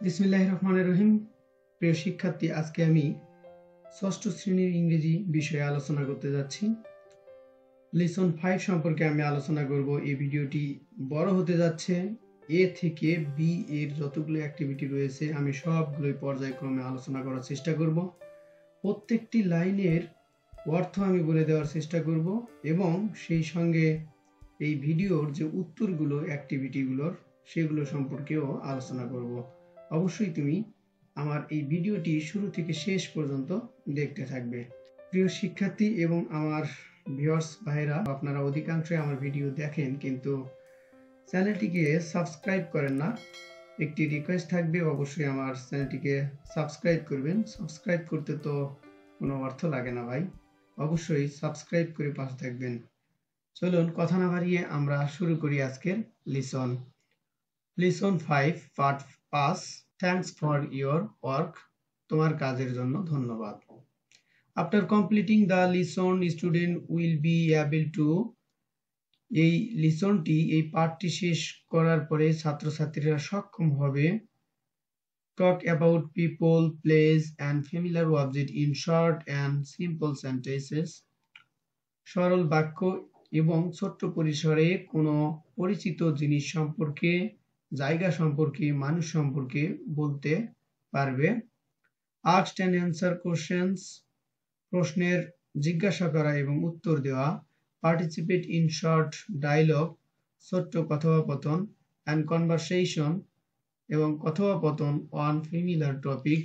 বিসমিল্লাহির রহমানির রহিম। প্রিয় শিক্ষার্থী, আজকে আমি ষষ্ঠ শ্রেণীর ইংরেজি বিষয়ে আলোচনা করতে যাচ্ছি। লেসন 5 সম্পর্কে আমি আলোচনা করব। এই ভিডিওটি বড় হতে যাচ্ছে। এ থেকে বি এর যতগুলো অ্যাক্টিভিটি রয়েছে আমি সবগুলোই পর্যায়ক্রমে আলোচনা করার চেষ্টা করব। প্রত্যেকটি লাইনের অর্থ আমি বলে দেওয়ার চেষ্টা করব এবং সেই সঙ্গে এই ভিডিওর যে উত্তরগুলো অ্যাক্টিভিটিগুলোর সেগুলো সম্পর্কেও আলোচনা করব। অবশ্যই তুমি আমার এই ভিডিওটি শুরু থেকে শেষ পর্যন্ত দেখতে থাকবে। প্রিয় শিক্ষার্থী এবং আমার ভিউয়ার্স ভাইরা, আপনারা অধিকাংশই আমার ভিডিও দেখেন কিন্তু চ্যানেলটিকে সাবস্ক্রাইব করেন না। একটি রিকোয়েস্ট থাকবে, অবশ্যই আমার চ্যানেলটিকে সাবস্ক্রাইব করবেন। সাবস্ক্রাইব করতে তো কোনো অর্থ লাগে না ভাই, অবশ্যই সাবস্ক্রাইব করে পাশে থাকবেন। চলুন কথা না বাড়িয়ে আমরা শুরু করি আজকের lesson. Lesson 5 part 5, thanks for your work, তোমার কাজের জন্য ধন্যবাদ। After completing the lesson student will be able to, এই লিসনটি এই পাঠটি শেষ করার পরে ছাত্রছাত্রীরা সক্ষম হবে talk about people, place and familiar object in short and simple sentences, সরল বাক্য এবং ছোট্ট পরিসরে কোনো পরিচিত জিনিস সম্পর্কে, জায়গা সম্পর্কে, মানুষ সম্পর্কে বলতে পারবে। আস্কড অ্যান্ড অ্যান্সার কোশ্চেনস, প্রশ্নের জিজ্ঞাসা করা এবং উত্তর দেওয়া। পার্টিসিপেট ইন শর্ট ডায়লগ, ছোট্ট কথোপকথন। অ্যান্ড কনভারসেশন, এবং কথোপকথন অন ফ্যামিলিয়ার টপিক,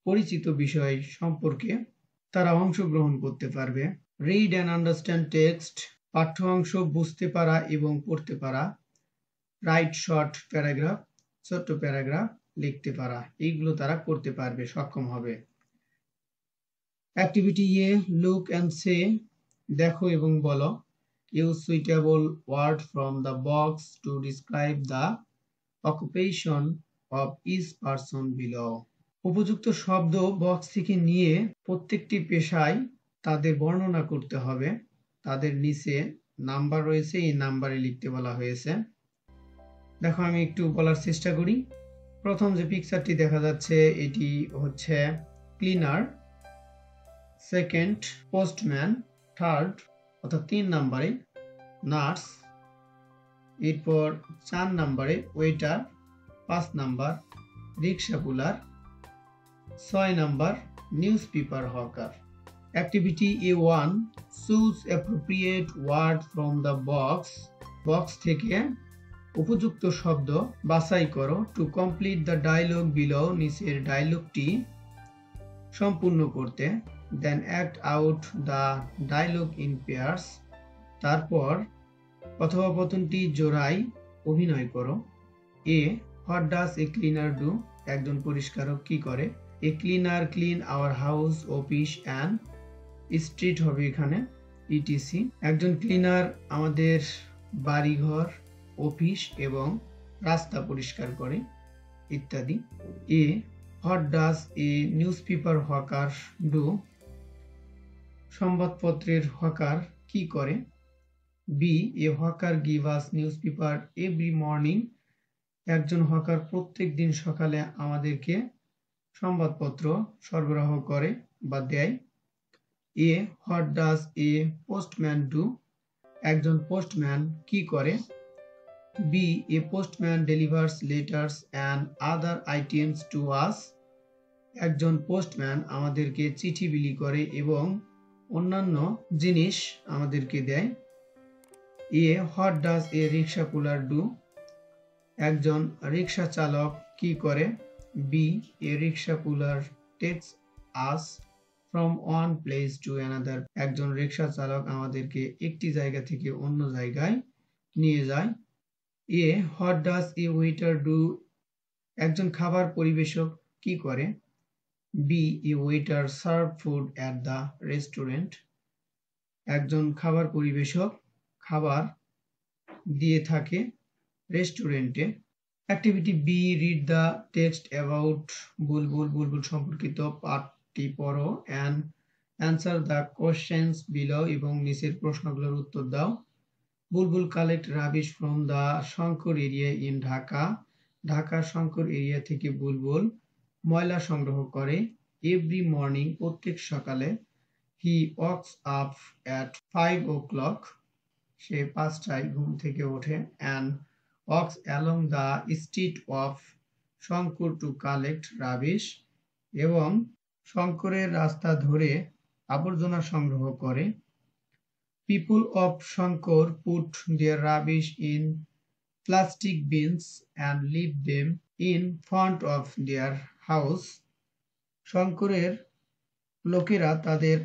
পরিচিত বিষয় সম্পর্কে তারা অংশগ্রহণ করতে পারবে। রিড অ্যান্ড আন্ডারস্ট্যান্ড টেক্সট, পাঠ্য অংশ বুঝতে পারা এবং পড়তে পারা। রাইট শর্ট প্যারাগ্রাফ, ছোট্ট প্যারাগ্রাফ লিখতে পারা, এইগুলো তারা করতে পারবে, সক্ষম হবে। Activity A, look and say, দেখো এবং বলো। Use suitable word from the box to describe the occupation of each person below, উপযুক্ত শব্দ বক্স থেকে নিয়ে প্রত্যেকটি পেশায় তাদের বর্ণনা করতে হবে। তাদের নিচে নাম্বার রয়েছে, এই নাম্বারে লিখতে বলা হয়েছে। দেখো আমি একটু বলার চেষ্টা করি। প্রথম যে পিকচারটি দেখা যাচ্ছে এটি হচ্ছে ক্লিনার, সেকেন্ড পোস্টম্যান, থার্ড অর্থাৎ 3 নম্বরে নার্স, এরপর 4 নম্বরে waiter, 5 number rickshaw puller, 6 number news paper hawker. Activity A1, choose appropriate word from the box, box থেকে উপযুক্ত শব্দ বাছাই করো। To complete the dialogue below, নিচের ডায়লগটি সম্পূর্ণ করতে। Then act out the dialogue in pairs, তারপর কথোপকথনটি জোড়ায় অভিনয় করো। A, what does a cleaner do, একজন পরিষ্কারক কি করে। A cleaner clean our house, office and street হবে এখানে, ইটিসি। একজন ক্লিনার আমাদের বাড়িঘর, অফিস এবং রাস্তা পরিষ্কার করে, ইত্যাদি। A, what does a news paper hawker do, সংবাদপত্রের হকার কি করে। B, a hawker give us news paper every morning, একজন হকার প্রত্যেক দিন সকালে আমাদেরকে সংবাদপত্র সরবরাহ করে বা দেয়। A, what does a postman do, একজন পোস্টম্যান কি করে। B, a postman delivers letters and other items to us, একজন পোস্টম্যান আমাদেরকে চিঠি বিলি করে এবং অন্যান্য জিনিস আমাদেরকে দেয়। A, what does a rickshaw puller do, একজন রিক্সা চালক কি করে। B, a rickshaw puller takes us from one place to another, একজন রিক্সা চালক আমাদেরকে একটি জায়গা থেকে অন্য জায়গায় নিয়ে যায়। A, what does a waiter do, একজন খাবার পরিবেশক কি করে। B, a waiter serve food at the restaurant, একজন খাবার পরিবেশক খাবার দিয়ে থাকে রেস্টুরেন্টে। Activity B, read the text about Bulbul, Bulbul সম্পর্কিত পাঠটি পড়ো and answer the questions below, এবং নিচের প্রশ্নগুলোর উত্তর দাও। Bulbul collect rubbish from the Shankar area in Dhaka, ঢাকার শঙ্কর এরিয়া থেকে বুলবুল ময়লা সংগ্রহ করে। এভরি মর্নিং, প্রত্যেক সকালে। He wakes up at 5 o'clock, সে 5টায় ঘুম থেকে ওঠে। And walks along the street of Shankar to collect rubbish, এবং শঙ্করের রাস্তা ধরে আবর্জনা সংগ্রহ করে। People of Shankar put their rubbish in plastic bins and leave them in front of their house. শঙ্করের লোকেরা তাদের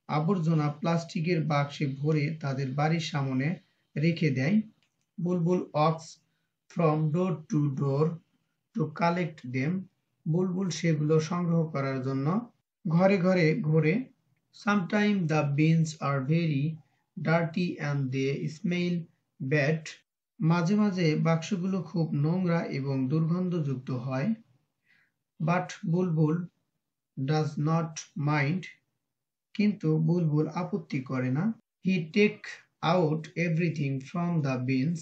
আবর্জনা প্লাস্টিকের বাক্সে ভরে তাদের বাড়ির সামনে রেখে দেয়। Bulbul walks from door to door to collect them, Bulbul সেগুলো সংগ্রহ করার জন্য ঘরে ঘরে ঘোরে। Sometime the bins are very dirty and they smell bad, মাঝে মাঝে বাক্সগুলো খুব নোংরা এবং দুর্গন্ধযুক্ত হয়। But Bulbul does not mind, কিন্তু বুলবুল আপত্তি করে না। He take out everything from the bins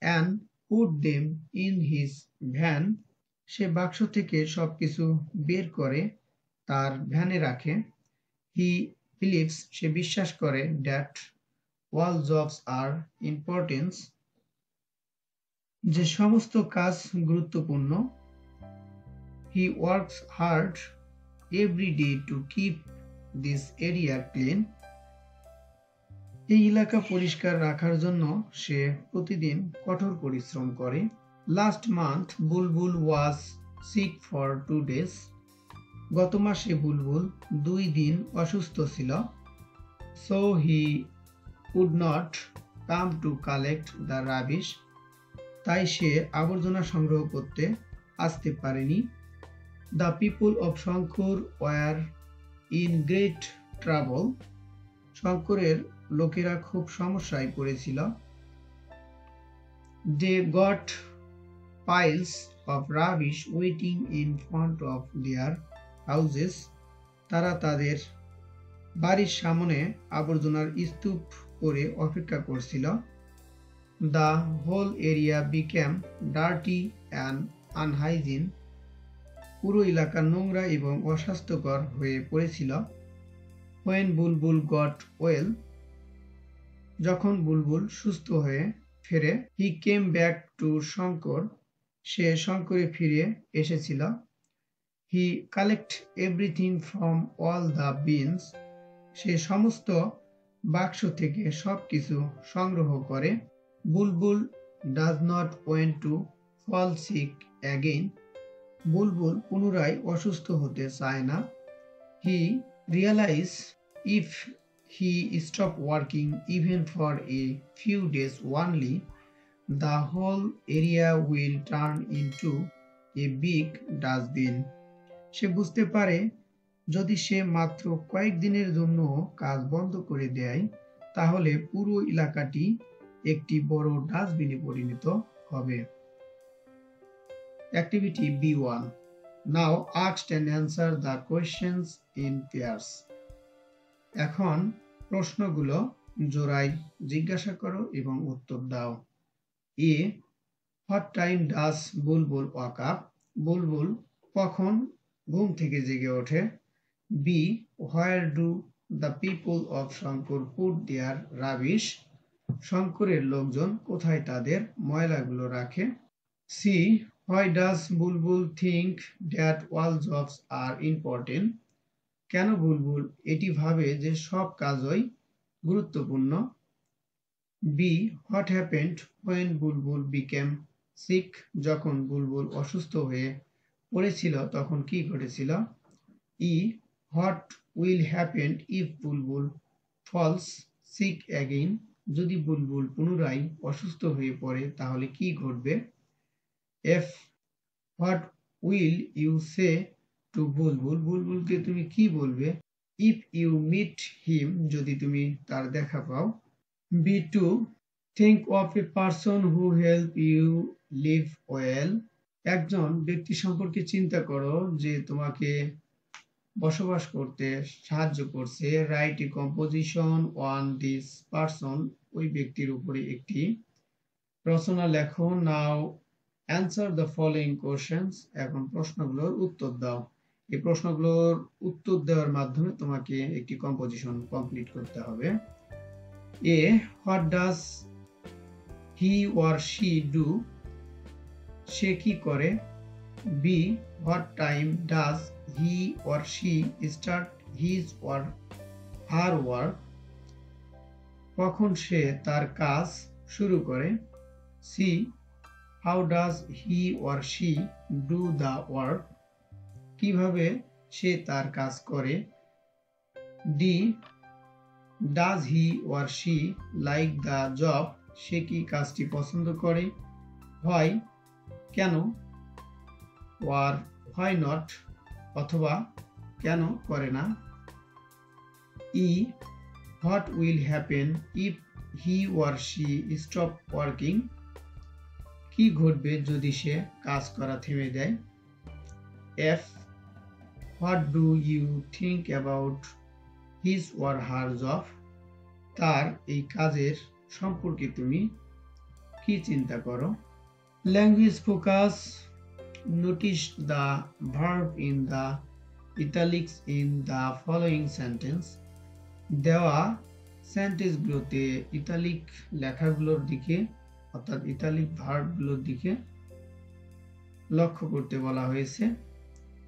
and put them in his van, সে বাক্স থেকে সবকিছু বের করে তার ভ্যানে রাখে। হি বিলিভস, সে বিশ্বাস করে, that all jobs are importance, যে সমস্ত কাজ গুরুত্বপূর্ণ। He works hard every day to keep this area clean, এই এলাকা পরিষ্কার রাখার জন্য সে প্রতিদিন কঠোর পরিশ্রম করে। Last month Bulbul was sick for 2 days, গত মাসে বুলবুল 2 দিন অসুস্থ ছিল। So he could not come to collect the rubbish, তাই সে আবর্জনা সংগ্রহ করতে আসতে পারেনি। The people of Shankar were in great trouble, শঙ্করের লোকেরা খুব সমস্যায় পড়েছিল। They got piles of rubbish waiting in front of their houses, তারা তাদের বাড়ির সামনে আবর্জনার স্তূপ করে অপেক্ষা করছিল। The whole area became dirty and আনহাইজিন, পুরো এলাকা নোংরা এবং অস্বাস্থ্যকর হয়ে পড়েছিল। হোয়েন বুলবুল গট ওয়েল, যখন বুলবুল সুস্থ হয়ে ফেরে। He came back to Shankar, সে শঙ্করে ফিরে এসেছিল। He collect everything from all the bins, সে সমস্ত বাক্স থেকে সবকিছু সংগ্রহ করে। Bulbul does not want to fall sick again, Bulbul পুনরায় অসুস্থ হতে চায় না। He realize if he stop working even for a few days only, the whole area will turn into a big dustbin, সে বুঝতে পারে যদি সে মাত্র কয়েকদিনের জন্য কাজ বন্ধ করে দেয় তাহলে পুরো এলাকাটি একটি বড় ডাস্টবিনে পরিণত হবে। Activity B1. Now ask and answer the questions in pairs. এখন প্রশ্নগুলো জোড়ায় জিজ্ঞাসা করো এবং উত্তর দাও। A. What time does Bulbul wake up? বুলবুল কখন ঘুম থেকে জেগে ওঠে? B. Where do the people of Shankar put their rubbish? শঙ্করের লোকজন কোথায় তাদের ময়লাগুলো রাখে? C. Why does Bulbul think that all jobs are important? কেন বুলবুল এটি ভাবে যে সব কাজই গুরুত্বপূর্ণ? B. What happened when Bulbul became sick? যখন বুলবুল অসুস্থ হয়ে পড়েছিল তখন কি ঘটেছিল? E. What will happen if Bulbul falls sick again? যদি বুলবুল পুনরায় অসুস্থ হয়ে পড়ে তাহলে কি ঘটবে? F. What will you say to বুলবুল? বুলবুলকে তুমি কি বলবে? If you meet him, যদি তুমি তার দেখা পাও। B2. Think of a person who help you live well. একজন ব্যক্তি সম্পর্কে চিন্তা করো যে তোমাকে বসবাস করতে সাহায্য করছে। Write a composition on this person. ওই ব্যক্তির উপরে একটি রচনা লেখো। Now answer the following questions. এখন প্রশ্নগুলোর উত্তর দাও। এই প্রশ্নগুলোর উত্তর দেওয়ার মাধ্যমে তোমাকে একটি কম্পোজিশন কমপ্লিট করতে হবে। A, what does he or she do? সে কি করে? B, what time does he or she start his or her work? কখন সে তার কাজ শুরু করে? C, how does he or she do the work? কিভাবে সে তার কাজ করে? D, does he or she like the job? সে কি কাজটি পছন্দ করে? হোয়াই, কেন? ওয়ার হোয়াই নট, অথবা কেন করে না? E, what will happen if he or she stop working? কি ঘটবে যদি সে কাজ করা থেমে দেয়? F, what do you think about his or her job? তার এই কাজের সম্পর্কে তুমি কি চিন্তা করো? Language focus. Notice the verb in the italics in the following sentence. দেওয়া সেন্টেন্সগুলোতে ইটালিক লেখাগুলোর দিকে অর্থাৎ ইটালিক ভার্বগুলোর দিকে লক্ষ্য করতে বলা হয়েছে।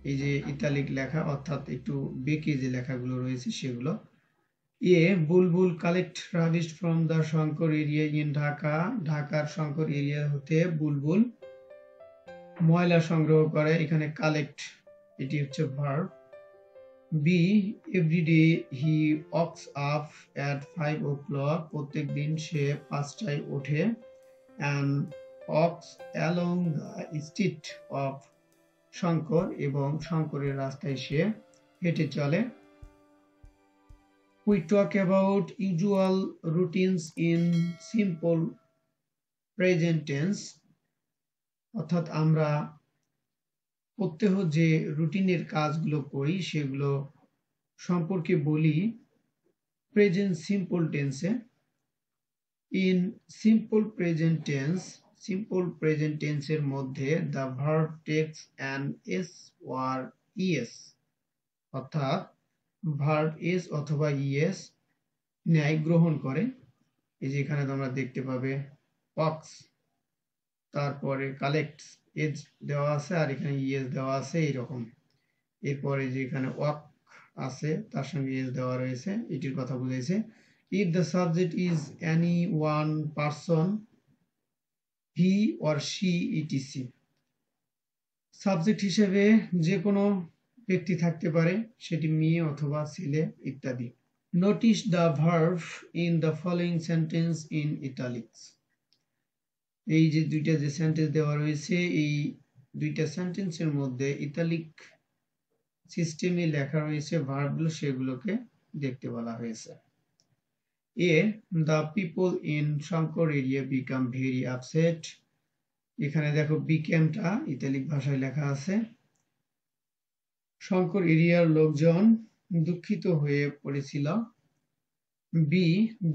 এই যে ইটালিক লেখা অর্থাৎ একটু বেঁকে যে লেখাগুলো রয়েছে সেগুলো। A, Bulbul collect rubbish from the Shankar area in Dhaka. ঢাকার শঙ্কর এরিয়া হতে বুলবুল ময়লা সংগ্রহ করে। এখানে কালেক্ট এটি হচ্ছে verb. B, everyday he wakes up at 5 o'clock। প্রত্যেক দিন সে 5টায় ওঠে। and walks along the street of Shankar, এবং শঙ্করের রাস্তায় সে হেঁটে চলে। We talk about usual routines in simple present tense। অর্থাৎ আমরা প্রত্যহ যে রুটিনের কাজগুলো করি সেগুলো সম্পর্কে বলি প্রেজেন্ট সিম্পল টেন্সে। In simple present tense এর মধ্যে the verb takes an s or es, অর্থাৎ verb s অথবা es ন্যায় গ্রহণ করে। এই যে এখানে তোমরা দেখতে পাবে walks, তারপরে collects s দেওয়া আছে আর এখানে es দেওয়া আছে এইরকম। এরপরে যে এখানে walk আছে তার সঙ্গে s দেওয়া রয়েছে, এটির কথা বুঝাইছে। If the subject is any one person, he or she etc. Subject হিসেবে যে কোনো ব্যক্তি থাকতে পারে, সেটি মেয়ে অথবা ছেলে ইত্যাদি। Notice the verb in the following sentence in italics. এই যে দুইটা যে সেন্টেন্স দেওয়া রয়েছে এই দুইটা সেন্টেন্সের মধ্যে ইটালিক সিস্টেমে লেখা রয়েছে ভার্বগুলো, সেগুলোকে দেখতে বলা হয়েছে। A, the people in Shankar area become very upset। এখানে দেখো বিকেমটা ইতালিক ভাষায় লেখা আছে। শঙ্কর এরিয়ার লোকজন দুঃখিত হয়ে পড়েছিল। B,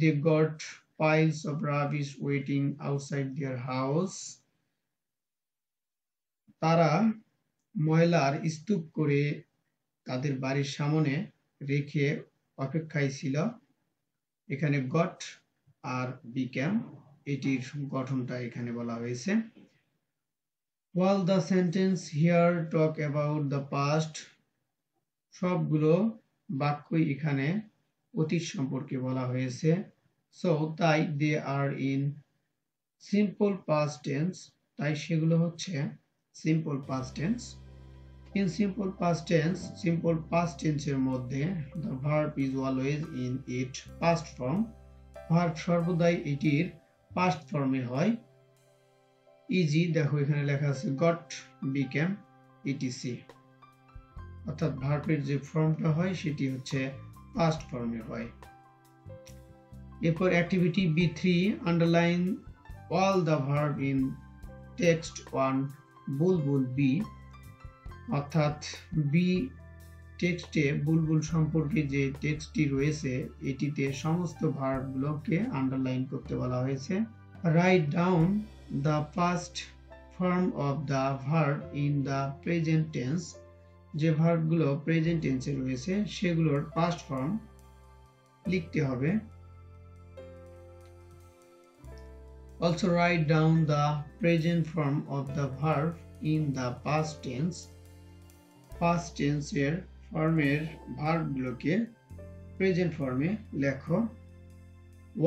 they got piles of rubbish waiting outside their house। তারা ময়লার স্তূপ করে তাদের বাড়ির সামনে রেখে অপেক্ষায় ছিল। এখানে গট আর বিকেম এটির গঠনটা এখানে বলা হয়েছে। All the sentence here talk about the past। সবগুলো বাক্যই এখানে অতীত সম্পর্কে বলা হয়েছে। So তাই they are in simple past tense। তাই সেগুলো হচ্ছে simple past tense। In simple past tense এর মধ্যে the verb is always in its past form। verb সর্বদাই এটির past ফর্মে হয়। ইজি দেখো এখানে লেখা আছে got, became etc, অর্থাৎ ভার্বের যে ফর্মটা হয় সেটি হচ্ছে past ফর্মে হয়। এরপর activity B3, underline all the verb in text 1 Bulbul B. অর্থাৎ বি টেক্সটে বুলবুল সম্পর্কে যে টেক্সটটি রয়েছে এটিতে সমস্ত ভার্বগুলোকে আন্ডারলাইন করতে বলা হয়েছে। Write down the past form of the verb in the present tense, যে ভার্বগুলো প্রেজেন্ট টেন্সে রয়েছে সেগুলোর পাস্ট ফর্ম লিখতে হবে। Also write down the present form of the verb in the past tense. Past tense এর ফর্মের ভার্বগুলোকে প্রেজেন্ট ফর্মে লেখো।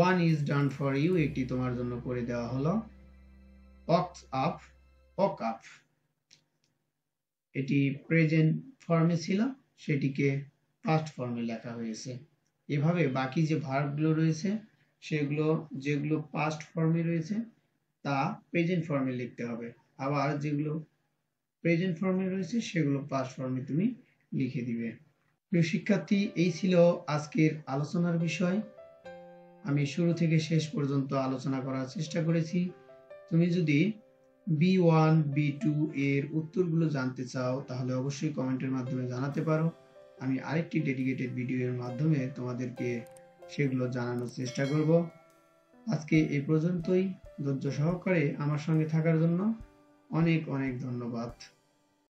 One is done for you, এটি তোমার জন্য করে দেওয়া হলো। Walk up, walk up, এটি প্রেজেন্ট ফর্মে ছিল, সেটিকে পাস্ট ফর্মে লেখা হয়েছে। এভাবে বাকি যে ভার্বগুলো রয়েছে সেগুলো যেগুলো পাস্ট ফর্মে রয়েছে তা প্রেজেন্ট ফর্মে লিখতে হবে, আবার যেগুলো প্রেজেন্ট ফর্মে রয়েছে সেগুলো পাস্ট ফর্মে তুমি লিখে দিবে। প্রিয় শিক্ষার্থী, এই ছিল আজকের আলোচনার বিষয়। আমি শুরু থেকে শেষ পর্যন্ত আলোচনা করার চেষ্টা করেছি। তুমি যদি B1, B2 এর উত্তরগুলো জানতে চাও তাহলে অবশ্যই কমেন্টের মাধ্যমে জানাতে পারো। আমি আরেকটি ডেডিকেটেড ভিডিওর মাধ্যমে তোমাদেরকে সেগুলো জানানোর চেষ্টা করব। আজকে এই পর্যন্তই। ধৈর্য সহকারে আমার সঙ্গে থাকার জন্য অনেক অনেক ধন্যবাদ।